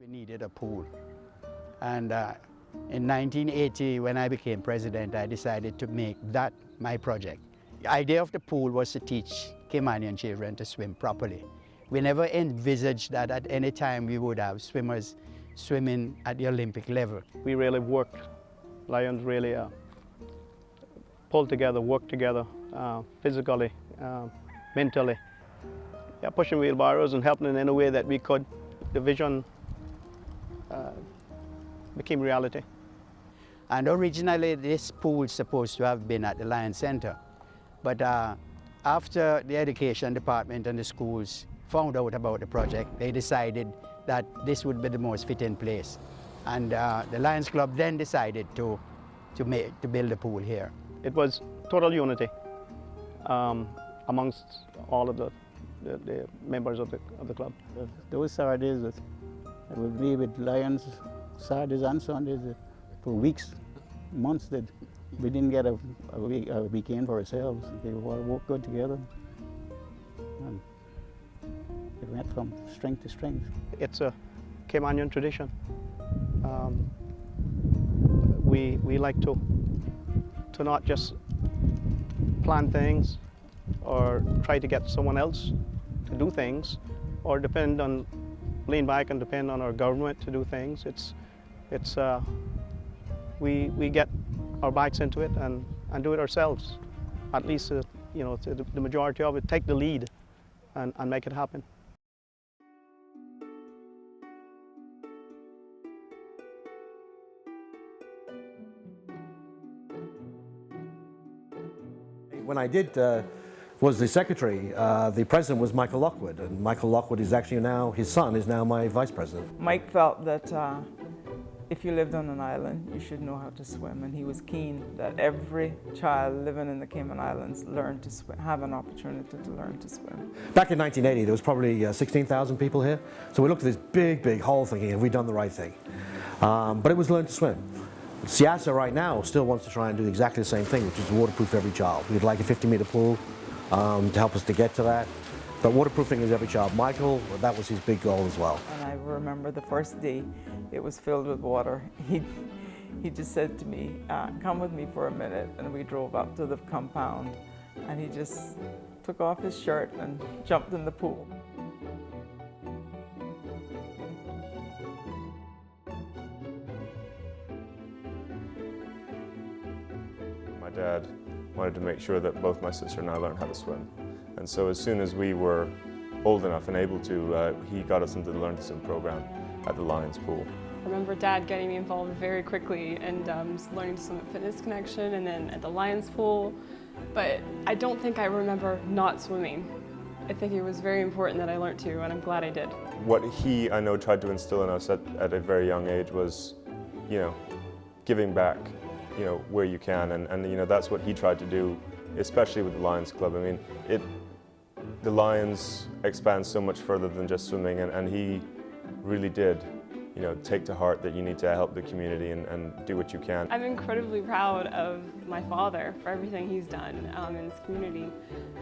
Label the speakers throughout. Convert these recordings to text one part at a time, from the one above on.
Speaker 1: We needed a pool. And in 1980, when I became president, I decided to make that my project. The idea of the pool was to teach Caymanian children to swim properly. We never envisaged that at any time we would have swimmers swimming at the Olympic level.
Speaker 2: We really worked. Lions really pulled together, worked together, physically, mentally. Yeah, pushing wheelbarrows and helping in any way that we could. The vision became reality.
Speaker 1: And originally this pool was supposed to have been at the Lions Center. But after the education department and the schools found out about the project, they decided that this would be the most fitting place. And the Lions Club then decided to build a pool here.
Speaker 2: It was total unity amongst all of the members of the club.
Speaker 3: Those Saturdays, I would be with Lions, Saturdays and Sundays for weeks, months that we didn't get a weekend for ourselves. They all worked good together. And it went from strength to strength.
Speaker 2: It's a Caymanian tradition. We like to not just plan things or try to get someone else to do things or lean back and depend on our government to do things. We get our backs into it and do it ourselves. At least, the majority of it, take the lead and make it happen.
Speaker 4: When I was the secretary, the president was Michael Lockwood, and Michael Lockwood is actually now, his son is now my vice president.
Speaker 5: Mike felt that if you lived on an island, you should know how to swim, and he was keen that every child living in the Cayman Islands learn to swim, have an opportunity to learn to swim.
Speaker 4: Back in 1980, there was probably 16,000 people here, so we looked at this big hole thinking, have we done the right thing? But it was learn to swim. SIASA right now still wants to try and do exactly the same thing, which is waterproof every child. We'd like a 50-meter pool to help us to get to that. But waterproofing is every child. Michael, that was his big goal as well.
Speaker 5: And I remember the first day it was filled with water. He just said to me, come with me for a minute. And we drove up to the compound and he just took off his shirt and jumped in the pool.
Speaker 6: My dad wanted to make sure that both my sister and I learned how to swim. And so as soon as we were old enough and able to, he got us into the Learn to Swim program at the Lions Pool.
Speaker 7: I remember Dad getting me involved very quickly and learning to swim at Fitness Connection and then at the Lions Pool. But I don't think I remember not swimming. I think it was very important that I learned to, and I'm glad I did.
Speaker 6: What he, I know, tried to instill in us at a very young age was, giving back, where you can, and that's what he tried to do, especially with the Lions Club. I mean, the Lions expand so much further than just swimming, and he really did, take to heart that you need to help the community and do what you can.
Speaker 7: I'm incredibly proud of my father for everything he's done in this community,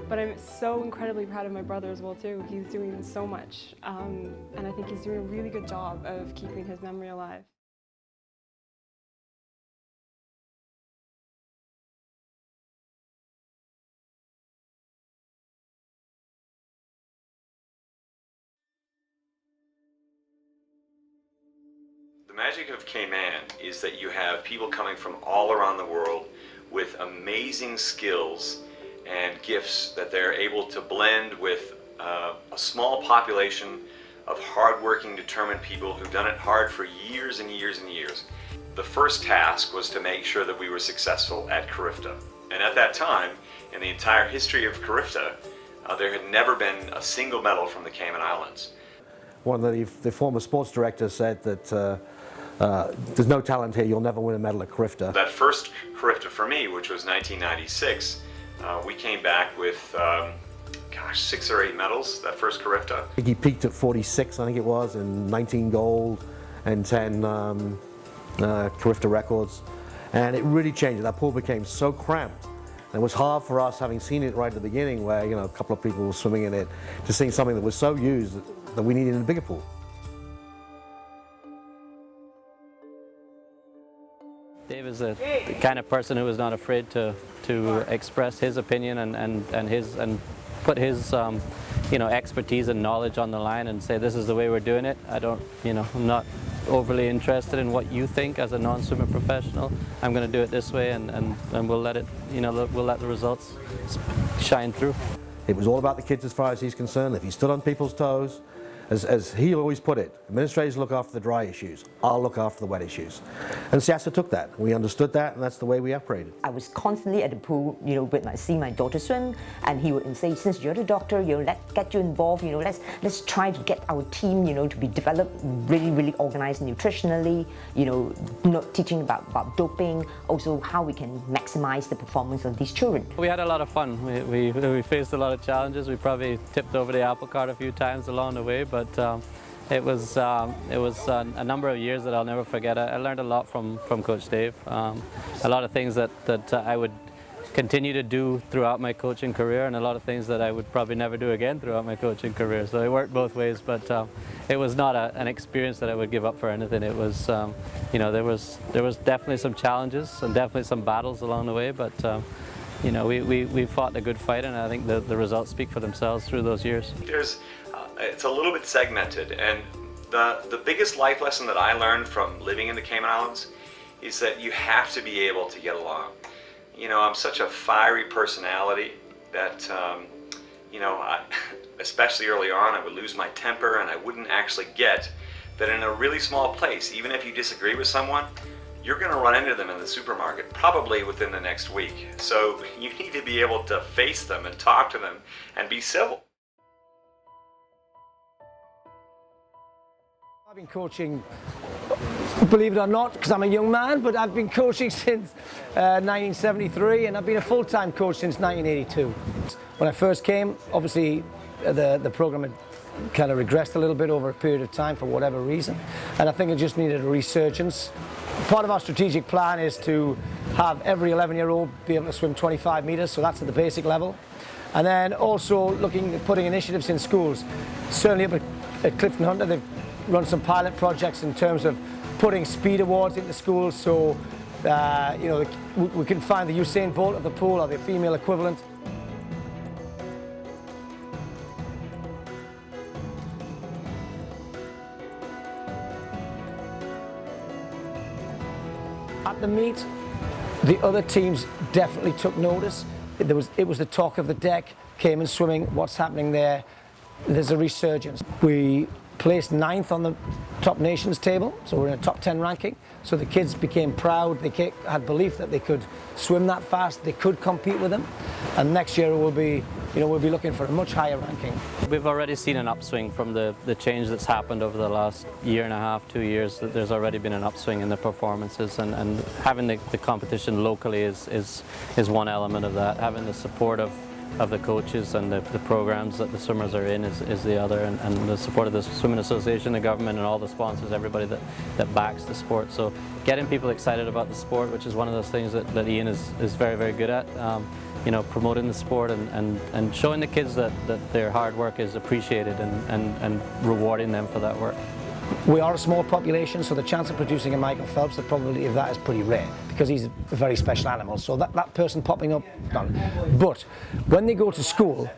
Speaker 7: but I'm so incredibly proud of my brother as well too. He's doing so much, and I think he's doing a really good job of keeping his memory alive.
Speaker 8: The magic of Cayman is that you have people coming from all around the world with amazing skills and gifts that they're able to blend with a small population of hardworking, determined people who've done it hard for years and years and years. The first task was to make sure that we were successful at Carifta. And at that time, in the entire history of Carifta, there had never been a single medal from the Cayman Islands.
Speaker 4: One of the former sports directors said that there's no talent here, you'll never win a medal at Carifta.
Speaker 8: That first Carifta for me, which was 1996, we came back with, 6 or 8 medals, that first Carifta.
Speaker 4: I think he peaked at 46, I think it was, and 19 gold and 10 Carifta records. And it really changed. That pool became so cramped. And it was hard for us, having seen it right at the beginning, where a couple of people were swimming in it, to seeing something that was so used that we needed a bigger pool.
Speaker 9: is the kind of person who is not afraid to express his opinion and put his expertise and knowledge on the line and say this is the way we're doing it. I'm not overly interested in what you think as a non-swimmer professional. I'm going to do it this way, and we'll let it, we'll let the results shine through.
Speaker 4: It was all about the kids as far as he's concerned. If he stood on people's toes, as he always put it, administrators look after the dry issues, I'll look after the wet issues. And Siasa took that. We understood that, and that's the way we operated.
Speaker 10: I was constantly at the pool, see my daughter swim, and he would say, since you're the doctor, let's get you involved, let's try to get our team, to be developed really, really organized nutritionally, teaching about doping, also how we can maximize the performance of these children.
Speaker 9: We had a lot of fun. We faced a lot of challenges. We probably tipped over the apple cart a few times along the way, but it was a number of years that I'll never forget. I learned a lot from Coach Dave. A lot of things that I would continue to do throughout my coaching career, and a lot of things that I would probably never do again throughout my coaching career. So it worked both ways, but it was not an experience that I would give up for anything. It was, there was definitely some challenges and definitely some battles along the way, but we fought a good fight, and I think the results speak for themselves through those years.
Speaker 8: It's a little bit segmented, and the biggest life lesson that I learned from living in the Cayman Islands is that you have to be able to get along. I'm such a fiery personality that, especially early on, I would lose my temper, and I wouldn't actually get that in a really small place, even if you disagree with someone, you're going to run into them in the supermarket, probably within the next week. So you need to be able to face them and talk to them and be civil.
Speaker 11: I've been coaching, believe it or not, because I'm a young man, but I've been coaching since 1973, and I've been a full-time coach since 1982. When I first came, obviously the program had kind of regressed a little bit over a period of time for whatever reason, and I think it just needed a resurgence. Part of our strategic plan is to have every 11-year-old be able to swim 25 meters, so that's at the basic level. And then also looking at putting initiatives in schools. Certainly up at Clifton Hunter, they've run some pilot projects in terms of putting speed awards into schools, so we can find the Usain Bolt of the pool or the female equivalent. At the meet, the other teams definitely took notice. It was the talk of the deck, Cayman swimming, what's happening there. There's a resurgence. We placed 9th on the top nations table, so we're in a top 10 ranking. So the kids became proud, they had belief that they could swim that fast, they could compete with them. And next year we'll be looking for a much higher ranking.
Speaker 9: We've already seen an upswing from the change that's happened over the last year and a half, 2 years. There's already been an upswing in the performances, and having the competition locally is one element of that. Having the support of the coaches and the programs that the swimmers are in is the other, and the support of the Swimming Association, the government, and all the sponsors, everybody that backs the sport. So getting people excited about the sport, which is one of those things that Ian is very, very good at. Promoting the sport and showing the kids that their hard work is appreciated and rewarding them for that work.
Speaker 11: We are a small population, so the chance of producing a Michael Phelps, the probability of that is pretty rare, because he's a very special animal. So that person popping up, none. But when they go to school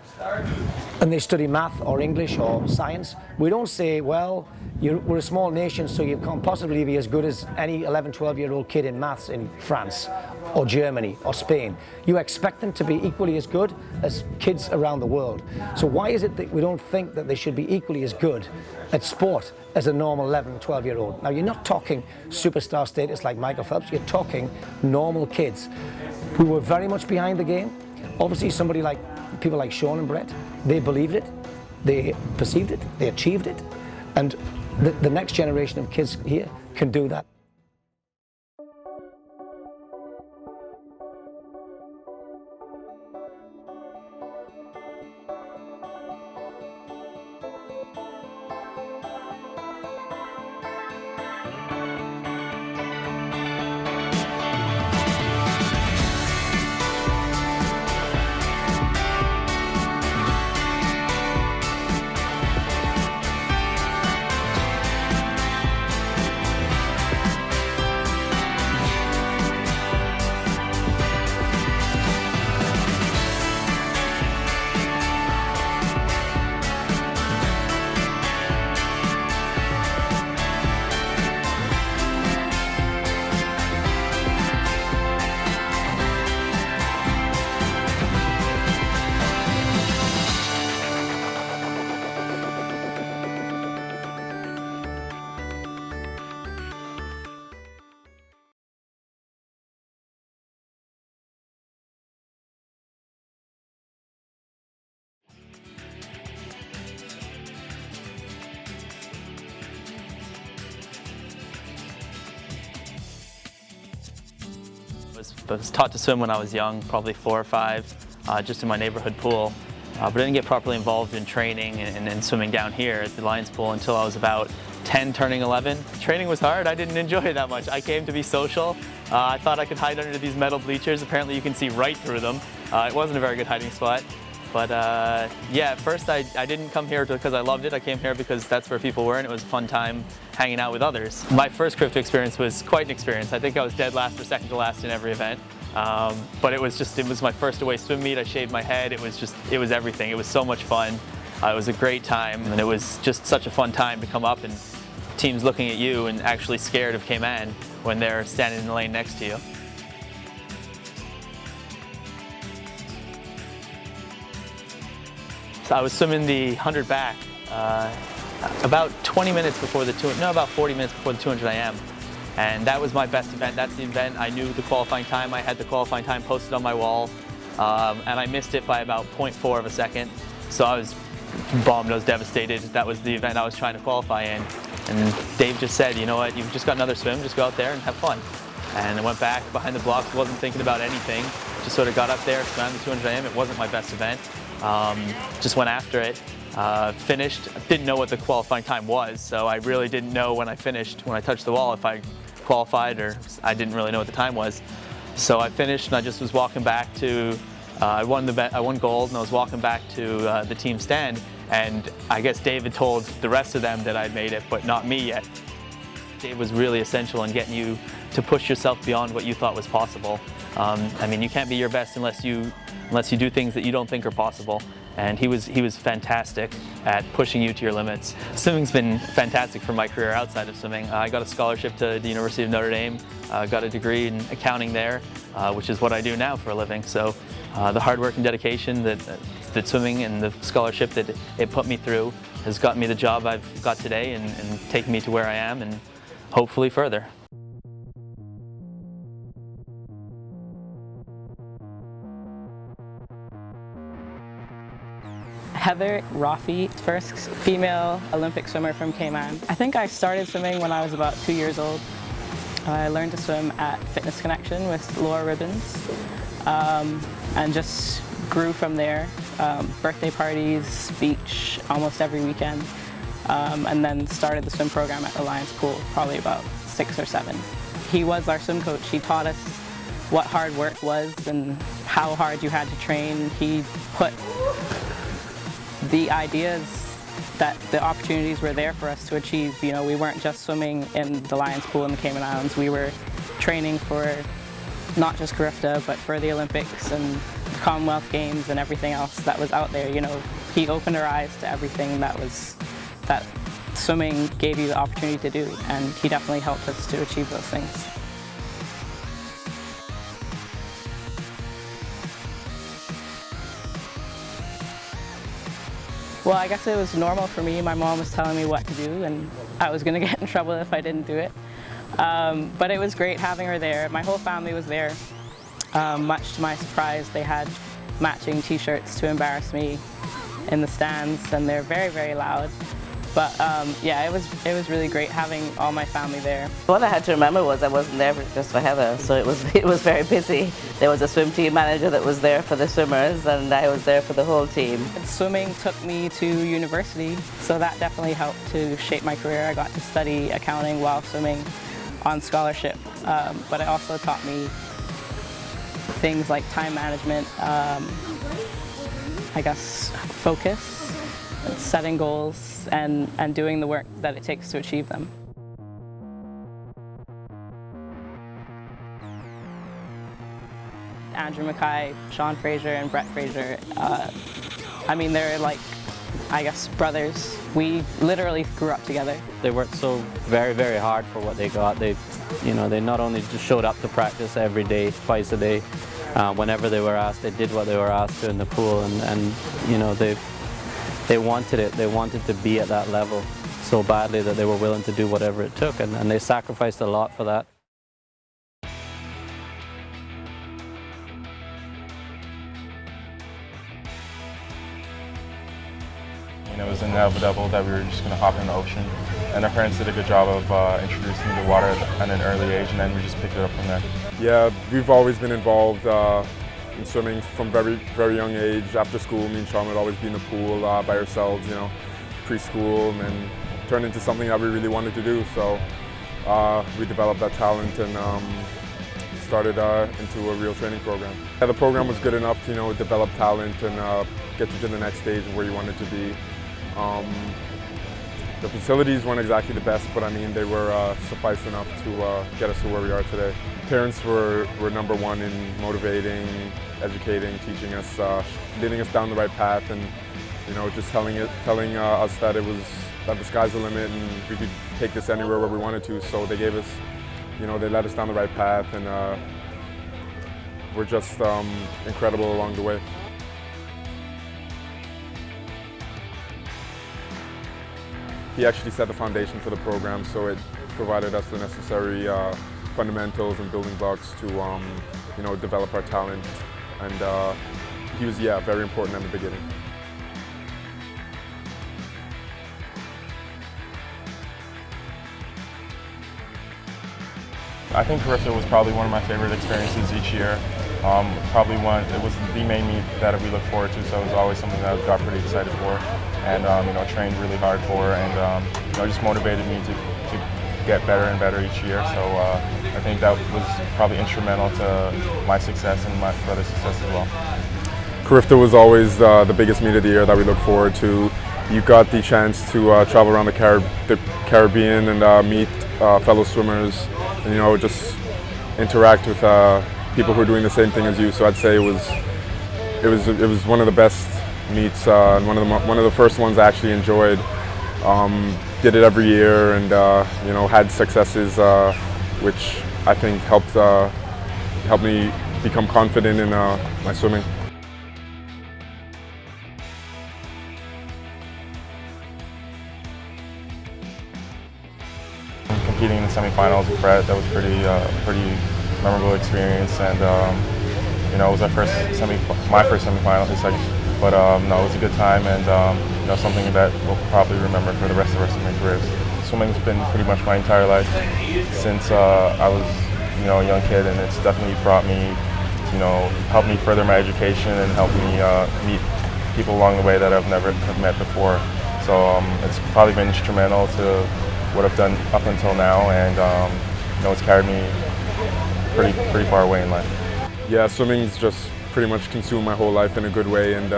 Speaker 11: and they study math or English or science, we don't say, well, we're a small nation, so you can't possibly be as good as any 11, 12-year-old kid in maths in France or Germany or Spain. You expect them to be equally as good as kids around the world. So why is it that we don't think that they should be equally as good at sport as a normal 11, 12-year-old? Now, you're not talking superstar status like Michael Phelps, you're talking normal kids who were very much behind the game. Obviously, people like Shaune and Brett, they believed it, they perceived it, they achieved it, and the next generation of kids here can do that.
Speaker 12: was taught to swim when I was young, probably 4 or 5, just in my neighborhood pool. But I didn't get properly involved in training and swimming down here at the Lions Pool until I was about 10, turning 11. Training was hard. I didn't enjoy it that much. I came to be social. I thought I could hide under these metal bleachers. Apparently you can see right through them. It wasn't a very good hiding spot. But yeah, at first I didn't come here because I loved it. I came here because that's where people were and it was a fun time hanging out with others. My first crypto experience was quite an experience. I think I was dead last or second to last in every event. But it was my first away swim meet. I shaved my head. It was everything. It was so much fun. It was a great time, and it was just such a fun time to come up and teams looking at you and actually scared of Cayman when they're standing in the lane next to you. So I was swimming the 100 back about 20 minutes before the 200, no, about 40 minutes before the 200 IM. And that was my best event. That's the event. I knew the qualifying time. I had the qualifying time posted on my wall, and I missed it by about 0.4 of a second. So I was bummed, I was devastated. That was the event I was trying to qualify in. And Dave just said, you know what, you've just got another swim, just go out there and have fun. And I went back behind the blocks, wasn't thinking about anything. Just sort of got up there, swam the 200 IM. It wasn't my best event. Just went after it. Finished, didn't know what the qualifying time was, so I really didn't know when I finished, when I touched the wall, if I qualified or I didn't really know what the time was. So I finished and I just was walking back to, I won gold and I was walking back to the team stand, and I guess David told the rest of them that I'd made it, but not me yet. Dave was really essential in getting you to push yourself beyond what you thought was possible. I mean, you can't be your best unless you do things that you don't think are possible. And he was fantastic at pushing you to your limits. Swimming's been fantastic for my career outside of swimming. I got a scholarship to the University of Notre Dame, got a degree in accounting there, which is what I do now for a living. So the hard work and dedication that swimming and the scholarship that it put me through has gotten me the job I've got today and taken me to where I am and hopefully further.
Speaker 13: Heather Roffey, first female Olympic swimmer from Cayman. I think I started swimming when I was about 2 years old. I learned to swim at Fitness Connection with Laura Ribbons and just grew from there. Birthday parties, beach, almost every weekend. And then started the swim program at the Lions Pool, probably about 6 or 7. He was our swim coach. He taught us what hard work was and how hard you had to train. He put the ideas that the opportunities were there for us to achieve. You know, we weren't just swimming in the Lions Pool in the Cayman Islands. We were training for not just Garifta, but for the Olympics and the Commonwealth Games and everything else that was out there. You know, he opened our eyes to everything that swimming gave you the opportunity to do, and he definitely helped us to achieve those things. Well, I guess it was normal for me. My mom was telling me what to do, and I was going to get in trouble if I didn't do it. But it was great having her there. My whole family was there. Much to my surprise, they had matching t-shirts to embarrass me in the stands, and they're very, very loud. But yeah, it was really great having all my family there.
Speaker 14: What I had to remember was I wasn't there just for Heather, so it was very busy. There was a swim team manager that was there for the swimmers, and I was there for the whole team.
Speaker 13: Swimming took me to university, so that definitely helped to shape my career. I got to study accounting while swimming on scholarship, but it also taught me things like time management, I guess focus, setting goals, and doing the work that it takes to achieve them. Andrew MacKay, Shaune Fraser, and Brett Fraser, I mean, they're like, I guess, brothers. We literally grew up together.
Speaker 9: They worked so very, very hard for what they got. They not only just showed up to practice every day, twice a day. Whenever they were asked, they did what they were asked to in the pool, and you know, they wanted it. They wanted to be at that level so badly that they were willing to do whatever it took, and they sacrificed a lot for that.
Speaker 15: You know, it was inevitable that we were just going to hop in the ocean. and our parents did a good job of introducing me to water at an early age, and then we just picked it up from there.
Speaker 6: Yeah, we've always been involved in swimming from very young age. After school, me and Shaune would always be in the pool by ourselves, you know, preschool, and then turned into something that we really wanted to do. So we developed that talent and started into a real training program. Yeah, the program was good enough to, you know, develop talent and get you to the next stage of where you wanted to be. The facilities weren't exactly the best, but I mean, they were suffice enough to get us to where we are today. Parents were number one in motivating, educating, teaching us, leading us down the right path, and you know, just telling us that that the sky's the limit and we could take this anywhere where we wanted to. So they gave us, you know, they led us down the right path, and we're just incredible along the way. He actually set the foundation for the program, so it provided us the necessary fundamentals and building blocks to, you know, develop our talent. And he was, yeah, very important in the beginning.
Speaker 15: I think Fraser was probably one of my favorite experiences each year. It was the main meet that we look forward to, so it was always something that I got pretty excited for, and you know, trained really hard for, and you know, just motivated me to get better and better each year. So I think that was probably instrumental to my success and my brother's success as well.
Speaker 6: Carifta was always the biggest meet of the year that we look forward to. You got the chance to travel around the Caribbean and meet fellow swimmers, and you know, just interact with people who are doing the same thing as you. So I'd say it was one of the best meets, and one of the first ones I actually enjoyed. Did it every year, and you know, had successes which I think helped me become confident in my swimming.
Speaker 15: Competing in the semifinals with Brett, that was pretty memorable experience, and you know, it was my first semifinal, his second, but no, it was a good time, and you know, something that we'll probably remember for the rest of our swimming careers. Swimming's been pretty much my entire life since I was, you know, a young kid, and it's definitely brought me, you know, helped me further my education and helped me meet people along the way that I've never met before. So it's probably been instrumental to what I've done up until now, and you know, it's carried me pretty far away in life.
Speaker 6: Yeah, swimming's just pretty much consumed my whole life in a good way, and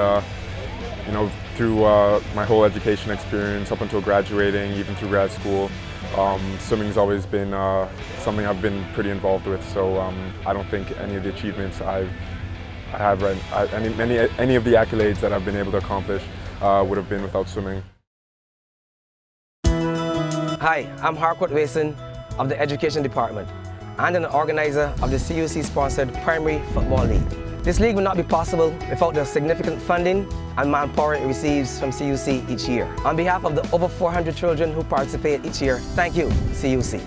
Speaker 6: you know, through my whole education experience up until graduating, even through grad school, swimming's always been something I've been pretty involved with. So I don't think any of the achievements any of the accolades that I've been able to accomplish would have been without swimming.
Speaker 16: Hi, I'm Harcourt Wason of the Education Department and an organizer of the CUC-sponsored Primary Football League. This league would not be possible without the significant funding and manpower it receives from CUC each year. On behalf of the over 400 children who participate each year, thank you, CUC.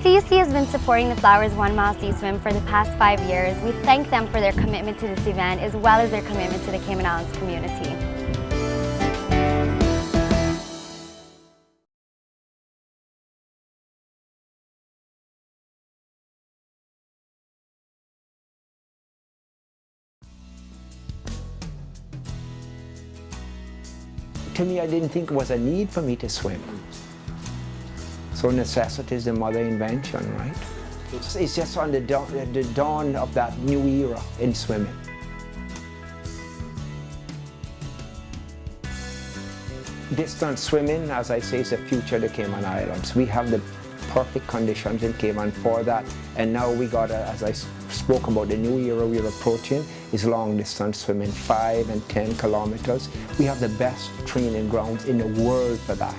Speaker 17: CUC has been supporting the Flowers 1 Mile Sea Swim for the past 5 years. We thank them for their commitment to this event as well as their commitment to the Cayman Islands community.
Speaker 18: To me, I didn't think it was a need for me to swim. So necessity is the mother of invention, right? It's just on the dawn of that new era in swimming. Distance swimming, as I say, is the future of the Cayman Islands. We have the perfect conditions in Cayman for that, and now we got, as I spoke about, the new era we're approaching is long distance swimming, 5 and 10 kilometers. We have the best training grounds in the world for that.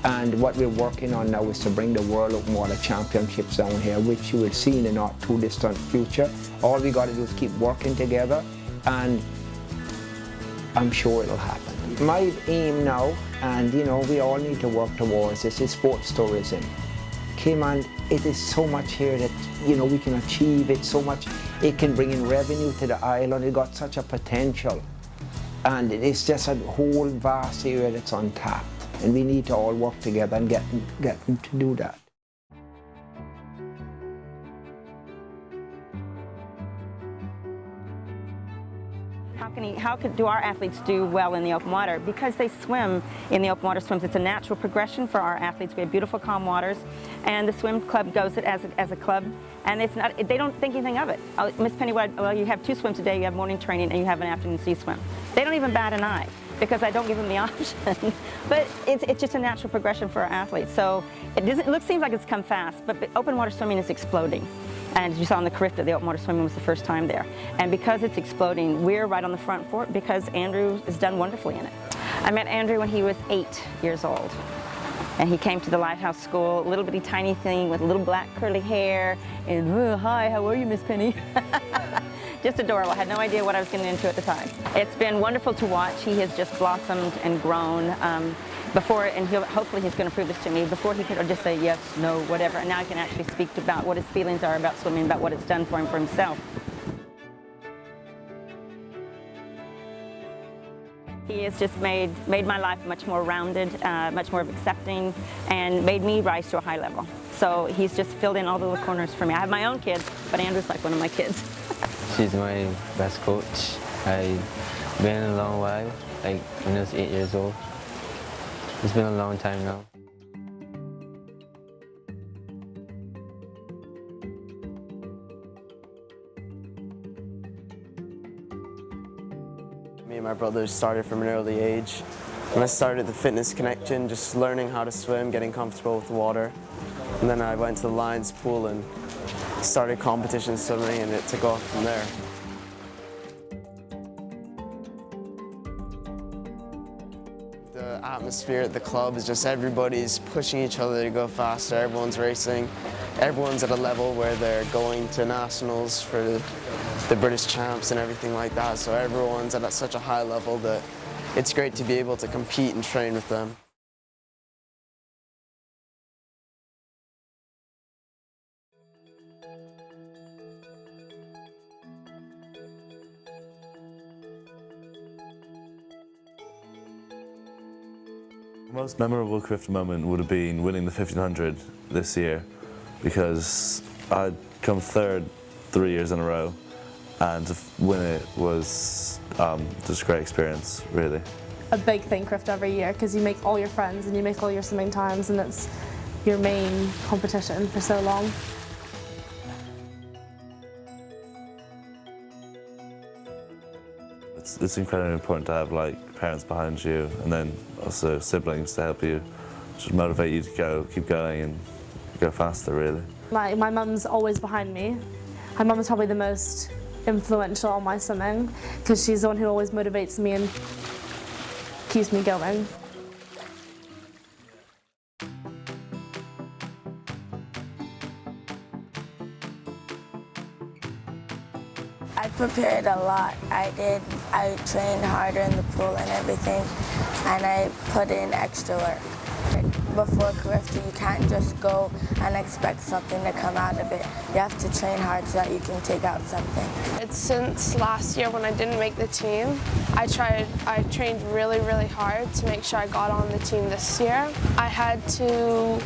Speaker 18: And what we're working on now is to bring the World Open Water Championships down here, which you will see in the not too distant future. All we got to do is keep working together, and I'm sure it'll happen. My aim now, and you know, we all need to work towards this, is sports tourism. Cayman, it is so much here that, you know, we can achieve it so much. It can bring in revenue to the island. It got such a potential, and it's just a whole vast area that's untapped. and we need to all work together and get them to do that.
Speaker 19: How do our athletes do well in the open water? Because they swim in the open water swims, it's a natural progression for our athletes. We have beautiful, calm waters, and the swim club goes it as a club, and it's not, they don't think anything of it. Miss Penny, well, you have 2 swims a day, you have morning training, and you have an afternoon sea swim. They don't even bat an eye, because I don't give them the option. But it's just a natural progression for our athletes. So it seems like it's come fast, but open water swimming is exploding. And as you saw in the Carifta, the open water swimming was the first time there. And because it's exploding, we're right on the front for it because Andrew has done wonderfully in it. I met Andrew when he was 8 years old. And he came to the Lighthouse School, a little bitty tiny thing with little black curly hair, and hi, how are you, Miss Penny? Just adorable. I had no idea what I was getting into at the time. It's been wonderful to watch. He has just blossomed and grown. Before, and hopefully he's going to prove this to me, before he could just say yes, no, whatever, and now he can actually speak about what his feelings are about swimming, about what it's done for him, for himself. He has just made my life much more rounded, much more accepting, and made me rise to a high level. So he's just filled in all the little corners for me. I have my own kids, but Andrew's like one of my kids.
Speaker 20: She's my best coach. I've been a long while, like when I was 8 years old. It's been a long time now.
Speaker 21: Me and my brothers started from an early age. When I started the Fitness Connection, just learning how to swim, getting comfortable with the water. And then I went to the Lions pool and started competition swimming, and it took off from there. The atmosphere at the club is just everybody's pushing each other to go faster, everyone's racing, everyone's at a level where they're going to nationals for the British champs and everything like that, so everyone's at such a high level that it's great to be able to compete and train with them.
Speaker 22: The most memorable Carifta moment would have been winning the 1500 this year, because I'd come 3rd 3 years in a row, and to win it was just a great experience, really.
Speaker 23: A big thing Carifta every year, because you make all your friends and you make all your swimming times, and it's your main competition for so long.
Speaker 22: It's incredibly important to have parents behind you, and then also siblings to help you, just motivate you to keep going and go faster, really.
Speaker 23: My mum's always behind me. My mum is probably the most influential on my swimming, because she's the one who always motivates me and keeps me going.
Speaker 24: I prepared a lot. I trained harder in the pool and everything, and I put in extra work. Before Carifta, you can't just go and expect something to come out of it. You have to train hard so that you can take out something.
Speaker 25: It's since last year when I didn't make the team. I trained really, really hard to make sure I got on the team this year. I had to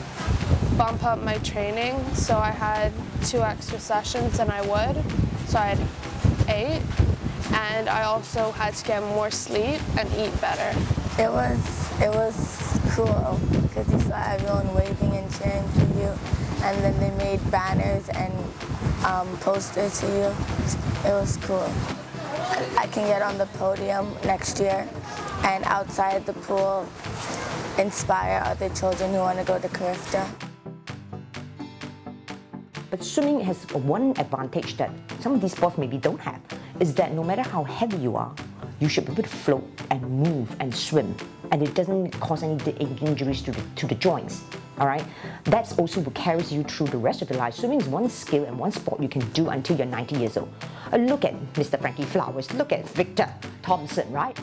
Speaker 25: bump up my training, so I had 2 extra sessions than I would. So I had 8, and I also had to get more sleep and eat better.
Speaker 24: It was cool because you saw everyone waving and cheering for you, and then they made banners and posters for you. It was cool. I can get on the podium next year and outside the pool inspire other children who want to go to Carifta.
Speaker 10: But swimming has one advantage that some of these sports maybe don't have, is that no matter how heavy you are, you should be able to float and move and swim, and it doesn't cause any injuries to the joints, all right? That's also what carries you through the rest of your life. Swimming is one skill and one sport you can do until you're 90 years old. Look at Mr. Frankie Flowers, look at Victor Thompson, right?